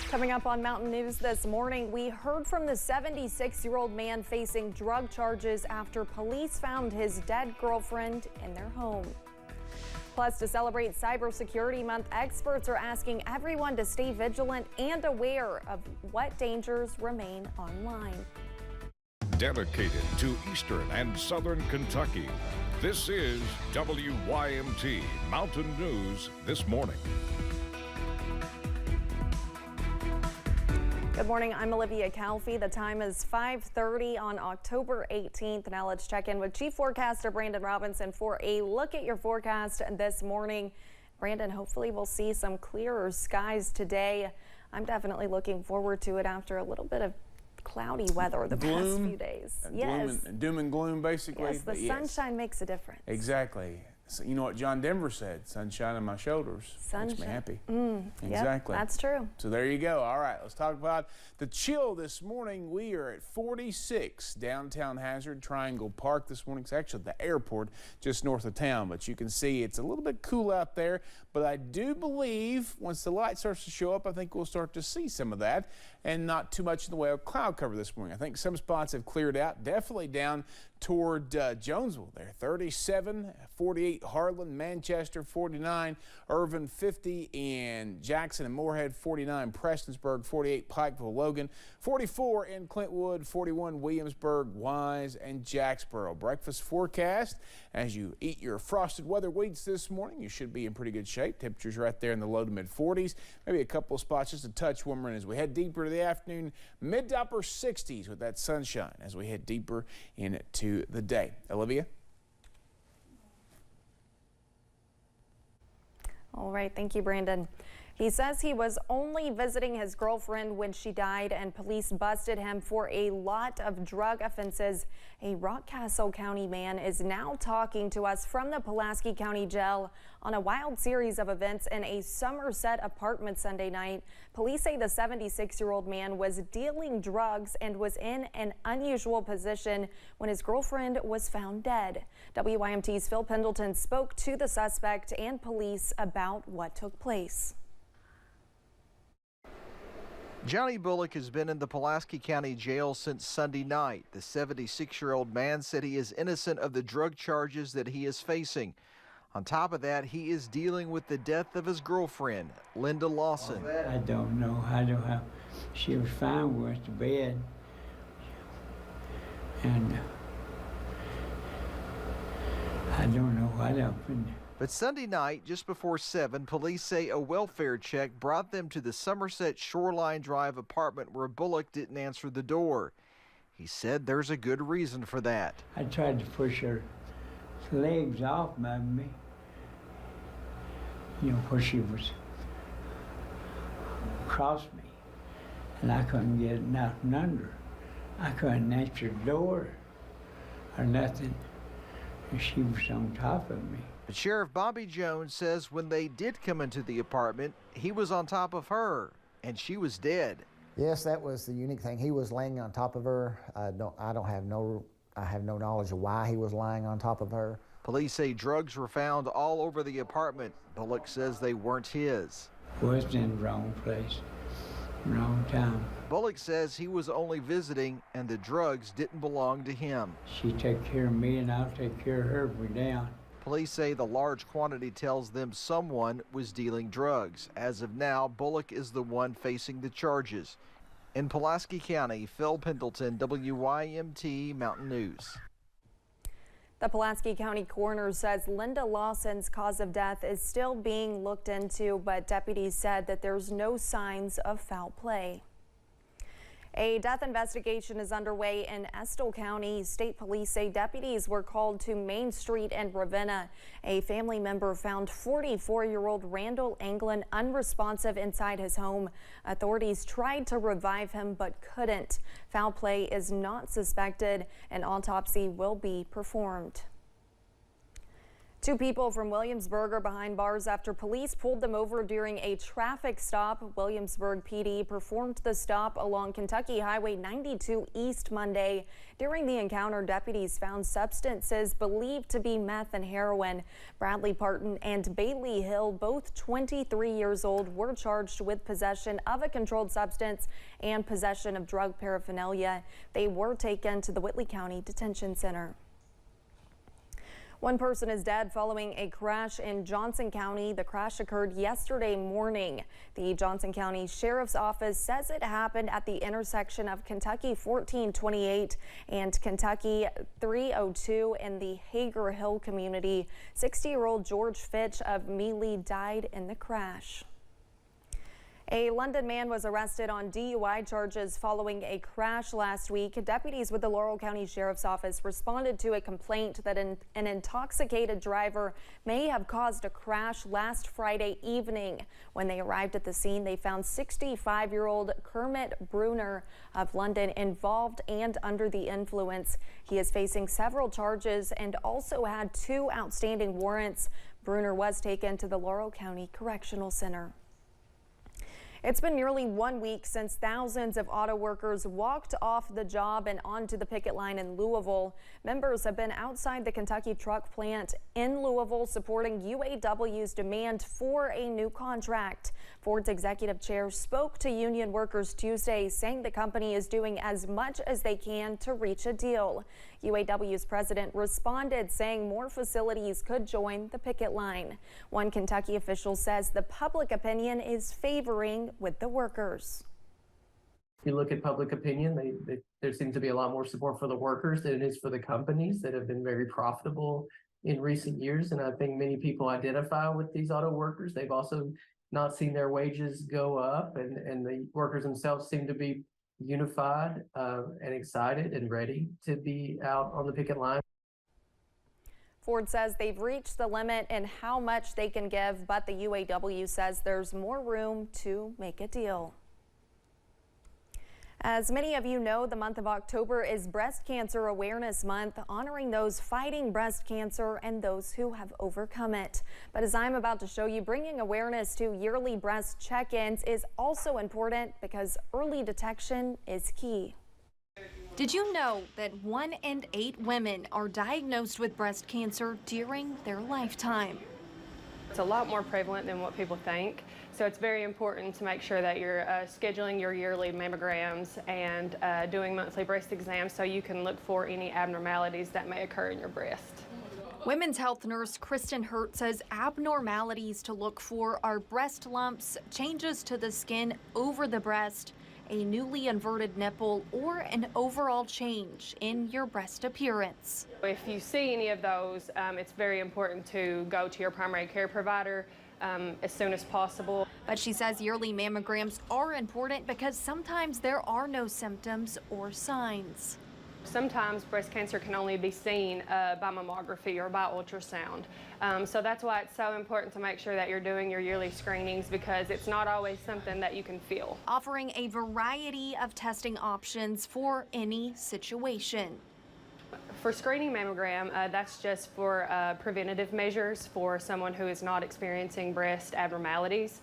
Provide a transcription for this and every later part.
Coming up on Mountain News this morning, we heard from the 76-year-old man facing drug charges after police found his dead girlfriend in their home. Plus, to celebrate Cybersecurity Month, experts are asking everyone to stay vigilant and aware of what dangers remain online. Dedicated to Eastern and Southern Kentucky, this is WYMT Mountain News This Morning. Good morning, I'm Olivia Calfee. The time is 5:30 on October 18th. Now let's check in with Chief Forecaster Brandon Robinson for a look at your forecast this morning. Brandon, hopefully we'll see some clearer skies today. I'm definitely looking forward to it after a little bit of cloudy weather the past few days. Yes. Doom and gloom, basically. Yes, the sunshine makes a difference. Exactly. So you know what John Denver said, sunshine on my shoulders makes me happy. Exactly. Yep, that's true. So there you go. All right, let's talk about the chill this morning. We are at 46 downtown Hazard Triangle Park this morning. It's actually the airport just north of town, but you can see it's a little bit cool out there. But I do believe once the light starts to show up, I think we'll start to see some of that and not too much in the way of cloud cover this morning. I think some spots have cleared out, definitely down toward Jonesville there. 37, 48 Harlan, Manchester 49, Irvin 50, and Jackson and Moorhead 49, Prestonsburg 48, Pikeville, Logan 44 in Clintwood, 41 Williamsburg, Wise, and Jacksboro. Breakfast forecast as you eat your frosted weather wheats this morning. You should be in pretty good shape. Temperatures right there in the low to mid 40s. Maybe a couple of spots just a touch warmer. And as we head deeper into the afternoon, mid to upper 60s with that sunshine as we head deeper into the day. Olivia? All right, thank you, Brandon. He says he was only visiting his girlfriend when she died, and police busted him for a lot of drug offenses. A Rockcastle County man is now talking to us from the Pulaski County Jail on a wild series of events in a Somerset apartment Sunday night. Police say the 76-year-old man was dealing drugs and was in an unusual position when his girlfriend was found dead. WYMT's Phil Pendleton spoke to the suspect and police about what took place. Johnny Bullock has been in the Pulaski County Jail since Sunday night. The 76-year-old man said he is innocent of the drug charges that he is facing. On top of that, he is dealing with the death of his girlfriend, Linda Lawson. I don't know. I don't know. She was fine. We went to bed. And I don't know what happened. But Sunday night, just before 7, police say a welfare check brought them to the Somerset Shoreline Drive apartment where Bullock didn't answer the door. He said there's a good reason for that. I tried to push her legs off of me, you know, where she was across me, and I couldn't get nothing under. I couldn't answer the door or nothing, and she was on top of me. But Sheriff Bobby Jones says when they did come into the apartment, he was on top of her, and she was dead. Yes, that was the unique thing. He was laying on top of her. I have no knowledge of why he was lying on top of her. Police say drugs were found all over the apartment. Bullock says they weren't his. Was in the wrong place, wrong time. Bullock says he was only visiting and the drugs didn't belong to him. She take care of me and I'll take care of her if we're down. Police say the large quantity tells them someone was dealing drugs. As of now, Bullock is the one facing the charges. In Pulaski County, Phil Pendleton, WYMT Mountain News. The Pulaski County coroner says Linda Lawson's cause of death is still being looked into, but deputies said that there's no signs of foul play. A death investigation is underway in Estill County. State police say deputies were called to Main Street in Ravenna. A family member found 44-year-old Randall Anglin unresponsive inside his home. Authorities tried to revive him but couldn't. Foul play is not suspected. An autopsy will be performed. Two people from Williamsburg are behind bars after police pulled them over during a traffic stop. Williamsburg PD performed the stop along Kentucky Highway 92 East Monday. During the encounter, deputies found substances believed to be meth and heroin. Bradley Parton and Bailey Hill, both 23 years old, were charged with possession of a controlled substance and possession of drug paraphernalia. They were taken to the Whitley County Detention Center. One person is dead following a crash in Johnson County. The crash occurred yesterday morning. The Johnson County Sheriff's Office says it happened at the intersection of Kentucky 1428 and Kentucky 302 in the Hager Hill community. 60-year-old George Fitch of Mealy died in the crash. A London man was arrested on DUI charges following a crash last week. Deputies with the Laurel County Sheriff's Office responded to a complaint that an intoxicated driver may have caused a crash last Friday evening. When they arrived at the scene, they found 65-year-old Kermit Bruner of London involved and under the influence. He is facing several charges and also had 2 outstanding warrants. Bruner was taken to the Laurel County Correctional Center. It's been nearly 1 week since thousands of auto workers walked off the job and onto the picket line in Louisville. Members have been outside the Kentucky truck plant in Louisville supporting UAW's demand for a new contract. Ford's executive chair spoke to union workers Tuesday, saying the company is doing as much as they can to reach a deal. UAW's president responded, saying more facilities could join the picket line. One Kentucky official says the public opinion is favoring with the workers. If you look at public opinion, there seems to be a lot more support for the workers than it is for the companies that have been very profitable in recent years. And I think many people identify with these auto workers. They've also not seen their wages go up, and the workers themselves seem to be unified and excited and ready to be out on the picket line. Ford says they've reached the limit in how much they can give, but the UAW says there's more room to make a deal. As many of you know, the month of October is Breast Cancer Awareness Month, honoring those fighting breast cancer and those who have overcome it. But as I'm about to show you, bringing awareness to yearly breast check-ins is also important because early detection is key. Did you know that 1 in 8 women are diagnosed with breast cancer during their lifetime? It's a lot more prevalent than what people think, so it's very important to make sure that you're scheduling your yearly mammograms and doing monthly breast exams so you can look for any abnormalities that may occur in your breast. Women's health nurse Kristen Hurt says abnormalities to look for are breast lumps, changes to the skin over the breast, a newly inverted nipple, or an overall change in your breast appearance. If you see any of those, it's very important to go to your primary care provider as soon as possible. But she says yearly mammograms are important because sometimes there are no symptoms or signs. Sometimes breast cancer can only be seen by mammography or by ultrasound. So that's why it's so important to make sure that you're doing your yearly screenings, because it's not always something that you can feel. Offering a variety of testing options for any situation. For screening mammogram, that's just for preventative measures for someone who is not experiencing breast abnormalities.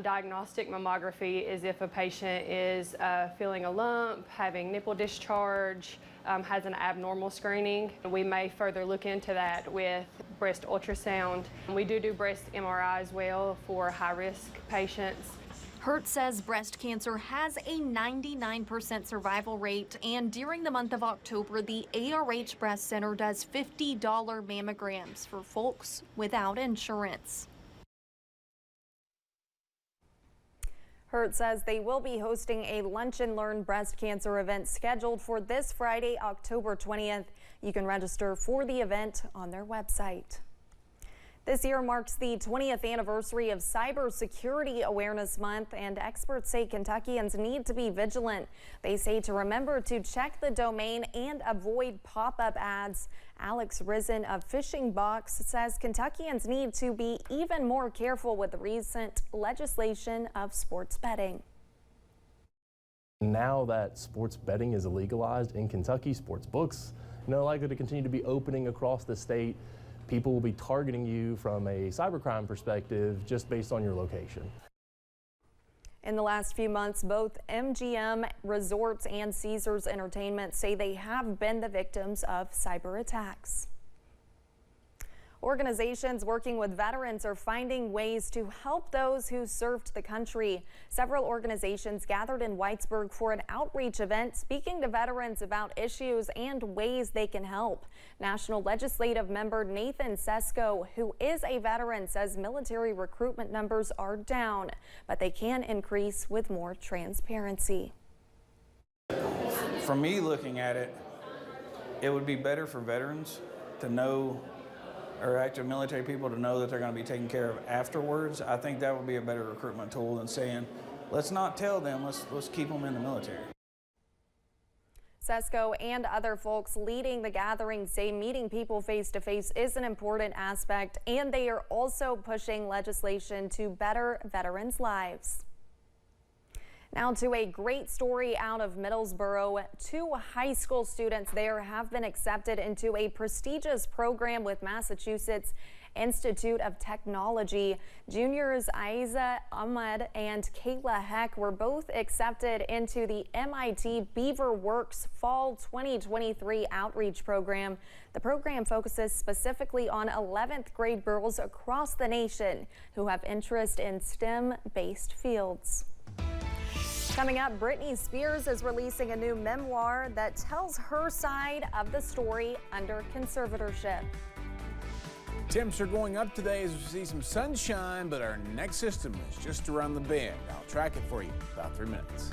Diagnostic mammography is if a patient is feeling a lump, having nipple discharge, has an abnormal screening. We may further look into that with breast ultrasound. We do breast MRI as well for high-risk patients. Hurt says breast cancer has a 99% survival rate, and during the month of October, the ARH Breast Center does $50 mammograms for folks without insurance. Hurt says they will be hosting a Lunch and Learn breast cancer event scheduled for this Friday, October 20th. You can register for the event on their website. This year marks the 20th anniversary of Cybersecurity Awareness Month, and experts say Kentuckians need to be vigilant. They say to remember to check the domain and avoid pop-up ads. Alex Risen of Fishing Box says Kentuckians need to be even more careful with the recent legislation of sports betting. Now that sports betting is legalized in Kentucky, sports books, likely to continue to be opening across the state. people will be targeting you from a cybercrime perspective just based on your location. In the last few months, both MGM Resorts and Caesars Entertainment say they have been the victims of cyber attacks. Organizations working with veterans are finding ways to help those who served the country. Several organizations gathered in Whitesburg for an outreach event speaking to veterans about issues and ways they can help. National Legislative Member Nathan Sesko, who is a veteran, says military recruitment numbers are down, but they can increase with more transparency. For me, looking at it, it would be better for veterans to know, or active military people to know that they're going to be taken care of afterwards. I think that would be a better recruitment tool than saying, let's not tell them, let's keep them in the military. Sesko and other folks leading the gathering say meeting people face to face is an important aspect, and they are also pushing legislation to better veterans' lives. Now to a great story out of Middlesboro. 2 high school students there have been accepted into a prestigious program with Massachusetts Institute of Technology. Juniors Aiza Ahmed and Kayla Heck were both accepted into the MIT BeaverWorks Fall 2023 outreach program. The program focuses specifically on 11th grade girls across the nation who have interest in STEM-based fields. Coming up, Britney Spears is releasing a new memoir that tells her side of the story under conservatorship. Temps are going up today as we see some sunshine, but our next system is just around the bend. I'll track it for you in about 3 minutes.